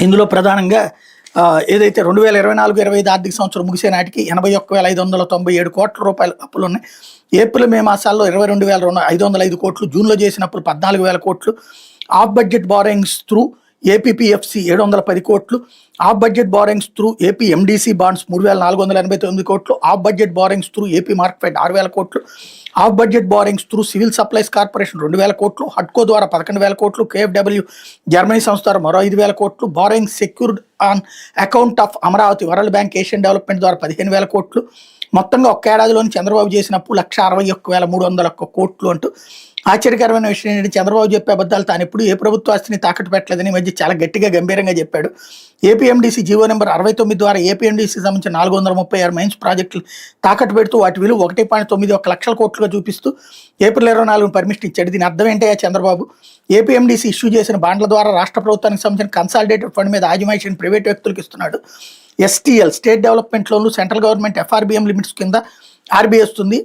ఇందులో ప్రధానంగా ఏదైతే 2024-25 ఆర్థిక సంవత్సరం ముగిసే నాటికి 81,597 కోట్ల రూపాయల అప్పులు ఉన్నాయి. ఏప్రిల్ మే మాసాల్లో 22,505 కోట్లు, జూన్లో చేసిన అప్పులు 14,000 కోట్లు, ఆఫ్ బడ్జెట్ బారోయింగ్స్ త్రూ ఏపీపీఎఫ్సి 710 కోట్లు, of budget borrowings through AP MDC bonds 3,489 కోట్లు, of budget borrowings through AP market 6,000 కోట్లు, of budget borrowings through civil supplies corporation 2,000 కోట్లు, హడ్కో ద్వారా 11,000 కోట్లు, కేఎఫ్డబ్ల్యూ జర్మనీ సంస్థ ద్వారా మరో 5,000 కోట్లు, borrowing secured on account of Amaravati world bank Asian development ద్వారా 15,000 కోట్లు, మొత్తంగా ఒక్క ఏడాదిలోని చంద్రబాబు చేసినప్పుడు 161,301 కోట్లు అంటూ ఆశ్చర్యకరమైన విషయం ఏంటంటే చంద్రబాబు చెప్పే అబద్ధాలు తాను ఎప్పుడు ఏ ప్రభుత్వ ఆస్తిని తాకట్టు పెట్టలేదని మధ్య చాలా గట్టిగా గంభీరంగా చెప్పాడు. ఏపీఎండీసీ జీవో నెంబర్ 69 ద్వారా ఏపీఎండీసీ సంబంధించిన 436 మైన్స్ ప్రాజెక్టులు తాకట్టు పెడుతూ వాటి విలువ 1.91 లక్షల కోట్లుగా చూపిస్తూ ఏప్రిల్ 24 పర్మిషన్ ఇచ్చాడు. దీని అర్థం ఏంటయ్యా చంద్రబాబు? ఏపీఎండీసీ ఇష్యూ చేసిన బాండ్ల ద్వారా రాష్ట్ర ప్రభుత్వానికి సంబంధించిన కన్సాలిడేటెడ్ ఫండ్ మీద ఆజిమాయిషిని ప్రైవేట్ వ్యక్తులకు ఇస్తున్నాడు. ఎస్టీఎల్ స్టేట్ డెవలప్మెంట్ లోన్లు సెంట్రల్ గవర్నమెంట్ ఎఫ్ఆర్బిఎం లిమిట్స్ కింద ఆర్బీఐ వస్తుంది.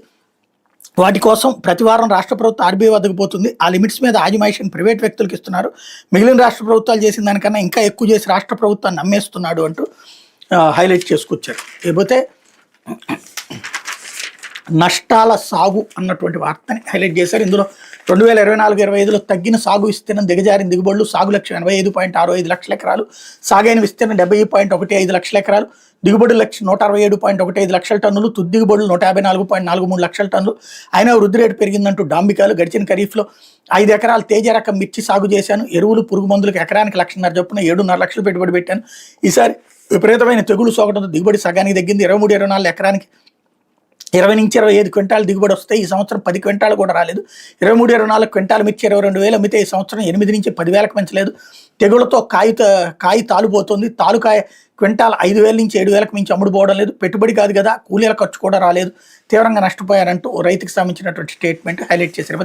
వాటి కోసం ప్రతి వారం రాష్ట్ర ప్రభుత్వం ఆర్బీఐ వద్దకు పోతుంది. ఆ లిమిట్స్ మీద ఆజిమాయిషిని ప్రైవేట్ వ్యక్తులకు ఇస్తున్నారు. మిగిలిన రాష్ట్ర ప్రభుత్వాలు చేసిన దానికన్నా ఇంకా ఎక్కువ చేసి రాష్ట్ర ప్రభుత్వాన్ని నమ్మేస్తున్నాడు అంటూ హైలైట్ చేసుకొచ్చారు. లేకపోతే నష్టాల సాగు అన్నటువంటి వార్తని హైలైట్ చేశారు. ఇందులో 2024-25లో తగ్గిన సాగు విస్తీర్ణం, దిగజారిన దిగుబడులు, సాగు లక్ష్యం 85.65 లక్షల ఎకరాలు, సాగైన విస్తీర్ణం 70.15 లక్షల ఎకరాలు, దిగుబడుల లక్ష్యం 167.15 లక్షల టన్నులు, తుది దిగుబడులు 154.43 లక్షల టన్నులు. అయినా వృద్ధి రేటు పెరిగిందంటూ డాంబికాలు. గడిచిన ఖరీఫ్లో 5 ఎకరాలు తేజ రకం మిర్చి సాగు చేశాను. ఎరువులు పురుగు మందులకు ఎకరానికి 1,50,000 చొప్పున 7.5 లక్షలు పెట్టుబడి పెట్టాను. ఈసారి విపరీతమైన తెగులు సోకడంతో దిగుబడి సగానికి తగ్గింది. 23-24 ఎకరానికి 20 నుంచి 25 క్వింటాలు దిగుబడి వస్తాయి. ఈ సంవత్సరం 10 క్వింటాలు కూడా రాలేదు. 23-24 క్వింటాలు మిర్చి 22,000 అమ్మితే ఈ సంవత్సరం 8 నుంచి 10,000కు పెంచలేదు. తెగులతో కాయ తాలుపోతుంది. తాలుకాయ క్వింటాల్ 5,000 నుంచి 7,000కు మించి అమ్ముడు పోవడం లేదు. పెట్టుబడి కాదు కదా, కూలీల ఖర్చు కూడా రాలేదు. తీవ్రంగా నష్టపోయారంటూ రైతుకు సంబంధించినటువంటి స్టేట్మెంట్ హైలైట్ చేశారు.